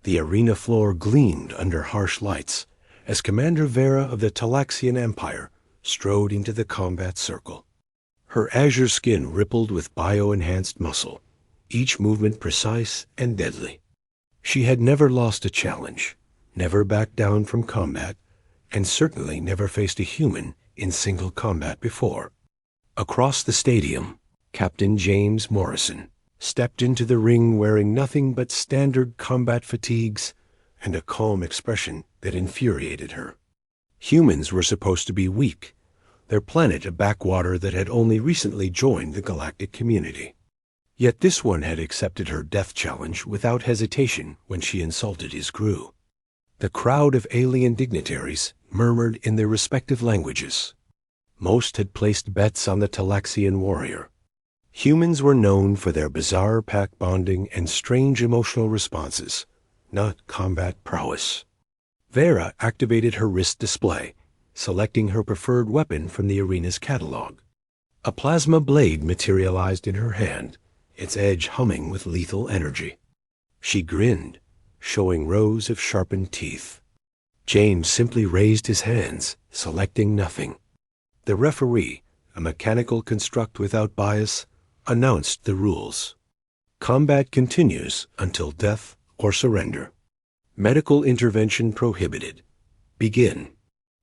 The arena floor gleamed under harsh lights as Commander Vera of the Talaxian Empire strode into the combat circle. Her azure skin rippled with bio-enhanced muscle, each movement precise and deadly. She had never lost a challenge, never backed down from combat, and certainly never faced a human in single combat before. Across the stadium, Captain James Morrison stepped into the ring wearing nothing but standard combat fatigues and a calm expression that infuriated her. Humans were supposed to be weak, their planet a backwater that had only recently joined the galactic community. Yet this one had accepted her death challenge without hesitation when she insulted his crew. The crowd of alien dignitaries murmured in their respective languages. Most had placed bets on the Talaxian warrior. Humans were known for their bizarre pack bonding and strange emotional responses, not combat prowess. Vera activated her wrist display, selecting her preferred weapon from the arena's catalog. A plasma blade materialized in her hand, its edge humming with lethal energy. She grinned, showing rows of sharpened teeth. James simply raised his hands, selecting nothing. The referee, a mechanical construct without bias, announced the rules. Combat continues until death or surrender. Medical intervention prohibited. Begin.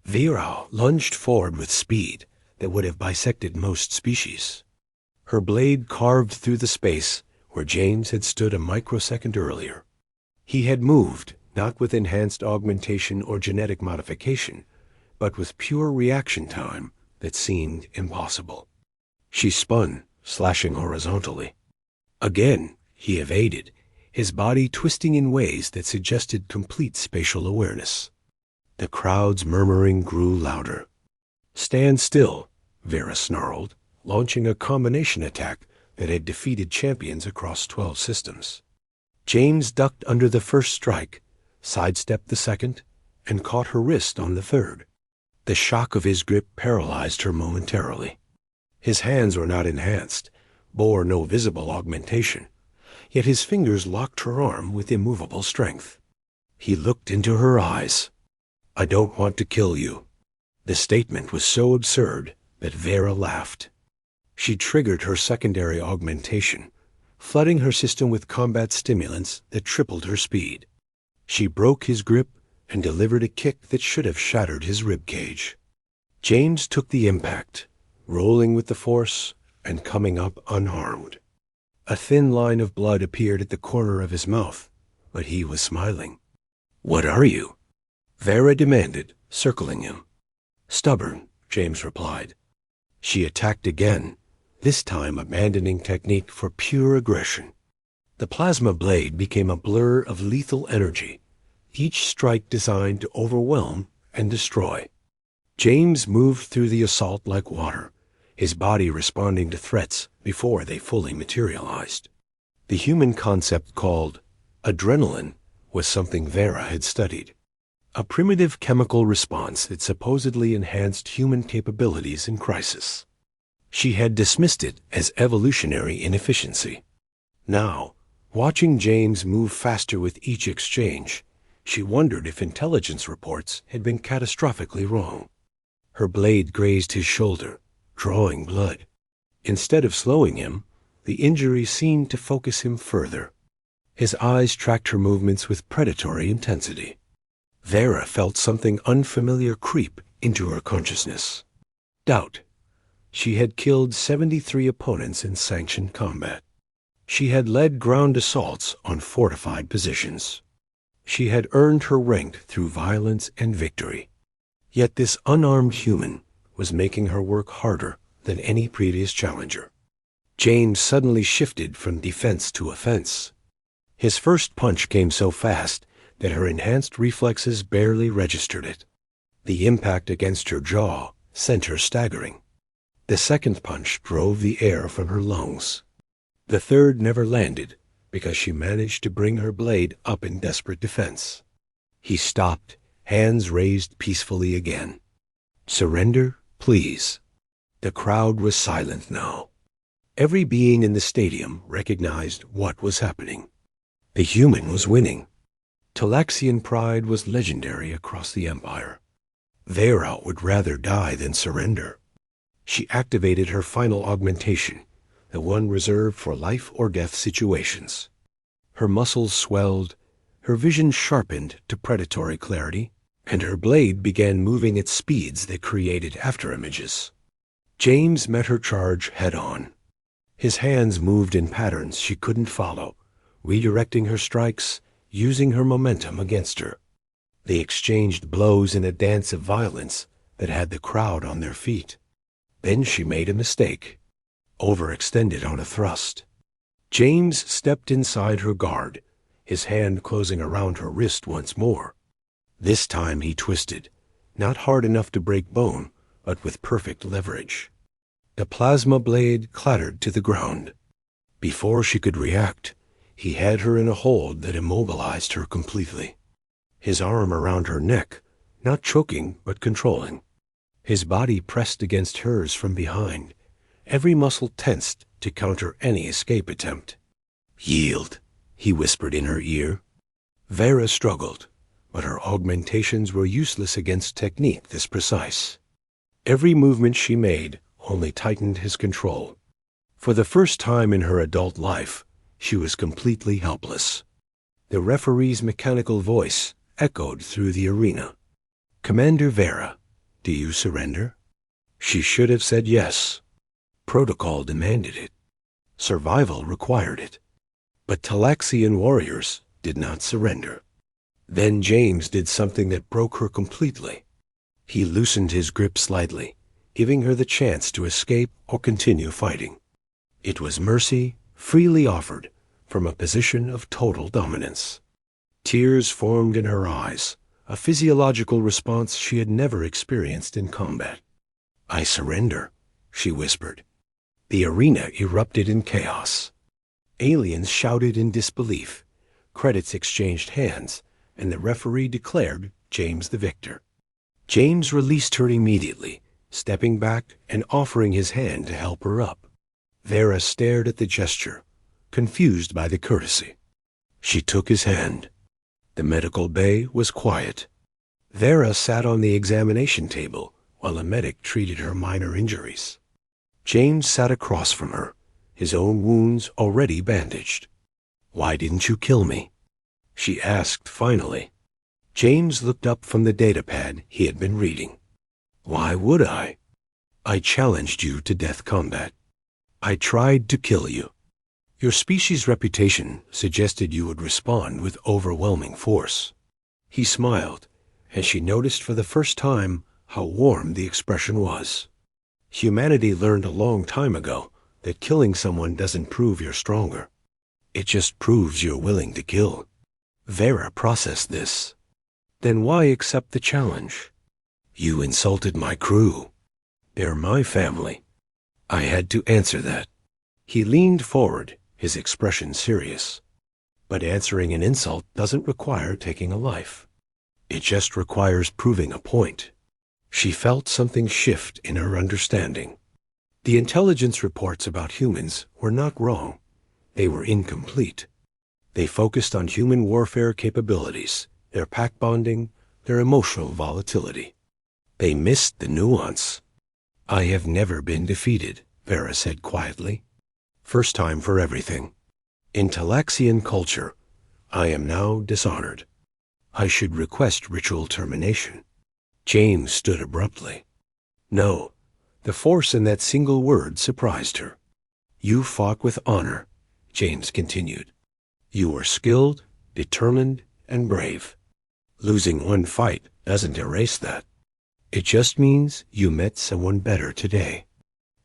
Vera lunged forward with speed that would have bisected most species. Her blade carved through the space where James had stood a microsecond earlier. He had moved, not with enhanced augmentation or genetic modification, but with pure reaction time that seemed impossible. She spun, slashing horizontally. Again, he evaded, his body twisting in ways that suggested complete spatial awareness. The crowd's murmuring grew louder. "Stand still," Vera snarled, launching a combination attack that had defeated champions across 12 systems. James ducked under the first strike, sidestepped the second, and caught her wrist on the third. The shock of his grip paralyzed her momentarily. His hands were not enhanced, bore no visible augmentation, yet his fingers locked her arm with immovable strength. He looked into her eyes. "I don't want to kill you." The statement was so absurd that Vera laughed. She triggered her secondary augmentation, flooding her system with combat stimulants that tripled her speed. She broke his grip and delivered a kick that should have shattered his ribcage. James took the impact, rolling with the force and coming up unharmed. A thin line of blood appeared at the corner of his mouth, but he was smiling. "What are you?" Vera demanded, circling him. "Stubborn," James replied. She attacked again, this time abandoning technique for pure aggression. The plasma blade became a blur of lethal energy, each strike designed to overwhelm and destroy. James moved through the assault like water, his body responding to threats before they fully materialized. The human concept called adrenaline was something Vera had studied, a primitive chemical response that supposedly enhanced human capabilities in crisis. She had dismissed it as evolutionary inefficiency. Now, watching James move faster with each exchange, she wondered if intelligence reports had been catastrophically wrong. Her blade grazed his shoulder, drawing blood. Instead of slowing him, the injury seemed to focus him further. His eyes tracked her movements with predatory intensity. Vera felt something unfamiliar creep into her consciousness. Doubt. She had killed 73 opponents in sanctioned combat. She had led ground assaults on fortified positions. She had earned her rank through violence and victory. Yet this unarmed human was making her work harder than any previous challenger. James suddenly shifted from defense to offense. His first punch came so fast that her enhanced reflexes barely registered it. The impact against her jaw sent her staggering. The second punch drove the air from her lungs. The third never landed because she managed to bring her blade up in desperate defense. He stopped, hands raised peacefully again. "Surrender, please." The crowd was silent now. Every being in the stadium recognized what was happening. The human was winning. Talaxian pride was legendary across the Empire. Vera would rather die than surrender. She activated her final augmentation, the one reserved for life or death situations. Her muscles swelled, her vision sharpened to predatory clarity, and her blade began moving at speeds that created afterimages. James met her charge head-on. His hands moved in patterns she couldn't follow, redirecting her strikes, using her momentum against her. They exchanged blows in a dance of violence that had the crowd on their feet. Then she made a mistake, overextended on a thrust. James stepped inside her guard, his hand closing around her wrist once more. This time he twisted, not hard enough to break bone, but with perfect leverage. The plasma blade clattered to the ground. Before she could react, he had her in a hold that immobilized her completely. His arm around her neck, not choking but controlling. His body pressed against hers from behind, every muscle tensed to counter any escape attempt. "Yield," he whispered in her ear. Vera struggled, but her augmentations were useless against technique this precise. Every movement she made only tightened his control. For the first time in her adult life, she was completely helpless. The referee's mechanical voice echoed through the arena. "Commander Vera, do you surrender?" She should have said yes. Protocol demanded it. Survival required it. But Talaxian warriors did not surrender. Then James did something that broke her completely. He loosened his grip slightly, giving her the chance to escape or continue fighting. It was mercy, freely offered, from a position of total dominance. Tears formed in her eyes, a physiological response she had never experienced in combat. "I surrender," she whispered. The arena erupted in chaos. Aliens shouted in disbelief, credits exchanged hands, and the referee declared James the victor. James released her immediately, stepping back and offering his hand to help her up. Vera stared at the gesture, confused by the courtesy. She took his hand. The medical bay was quiet. Vera sat on the examination table while a medic treated her minor injuries. James sat across from her, his own wounds already bandaged. "Why didn't you kill me?" she asked finally. James looked up from the datapad he had been reading. "Why would I? I challenged you to death combat. I tried to kill you. Your species' reputation suggested you would respond with overwhelming force." He smiled, and she noticed for the first time how warm the expression was. Humanity learned a long time ago that killing someone doesn't prove you're stronger. It just proves you're willing to kill. Vera processed this. Then why accept the challenge? "You insulted my crew. They're my family." I had to answer that. He leaned forward, his expression serious. But answering an insult doesn't require taking a life. It just requires proving a point. She felt something shift in her understanding. The intelligence reports about humans were not wrong. They were incomplete. They focused on human warfare capabilities, their pack bonding, their emotional volatility. They missed the nuance. "I have never been defeated," Vera said quietly. "First time for everything. In Talaxian culture, I am now dishonored. I should request ritual termination." James stood abruptly. No, the force in that single word surprised her. "You fought with honor," James continued. "You were skilled, determined, and brave. Losing one fight doesn't erase that. It just means you met someone better today.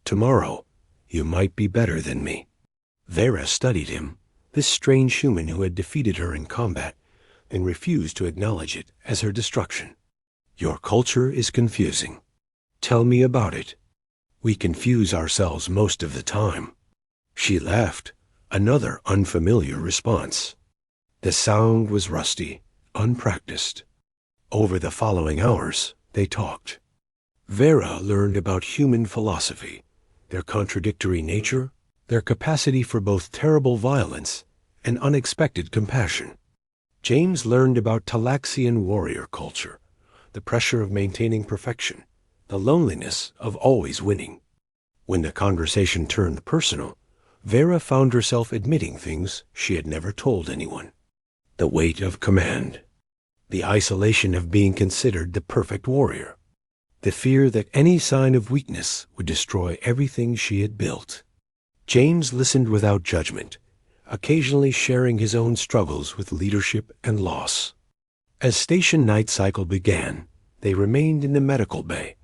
Tomorrow, you might be better than me." Vera studied him, this strange human who had defeated her in combat, and refused to acknowledge it as her destruction. "Your culture is confusing. Tell me about it." "We confuse ourselves most of the time." She laughed, another unfamiliar response. The sound was rusty, unpracticed. Over the following hours, they talked. Vera learned about human philosophy, their contradictory nature, their capacity for both terrible violence and unexpected compassion. James learned about Talaxian warrior culture, the pressure of maintaining perfection, the loneliness of always winning. When the conversation turned personal, Vera found herself admitting things she had never told anyone. The weight of command, the isolation of being considered the perfect warrior, the fear that any sign of weakness would destroy everything she had built. James listened without judgment, occasionally sharing his own struggles with leadership and loss. As station night cycle began, they remained in the medical bay,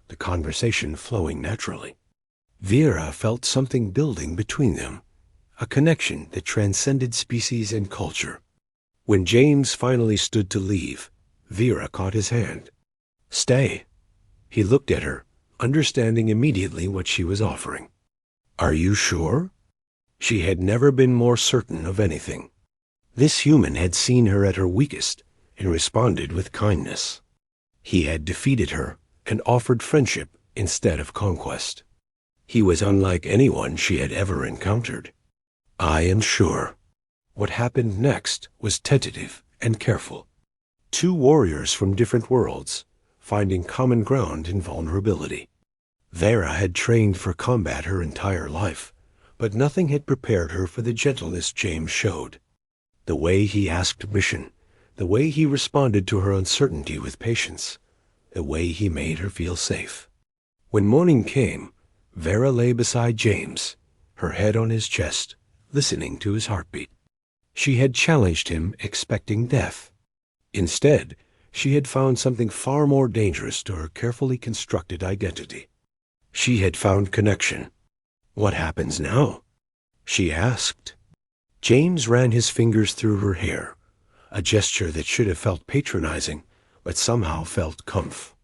the conversation flowing naturally. Vera felt something building between them, a connection that transcended species and culture. When James finally stood to leave, Vera caught his hand. "Stay." He looked at her, understanding immediately what she was offering. "Are you sure?" She had never been more certain of anything. This human had seen her at her weakest and responded with kindness. He had defeated her and offered friendship instead of conquest. He was unlike anyone she had ever encountered. "I am sure." What happened next was tentative and careful. Two warriors from different worlds, finding common ground in vulnerability. Vera had trained for combat her entire life, but nothing had prepared her for the gentleness James showed. The way he asked permission, the way he responded to her uncertainty with patience, the way he made her feel safe. When morning came, Vera lay beside James, her head on his chest, listening to his heartbeat. She had challenged him, expecting death. Instead, she had found something far more dangerous to her carefully constructed identity. She had found connection. "What happens now?" she asked. James ran his fingers through her hair, a gesture that should have felt patronizing, but somehow felt comf.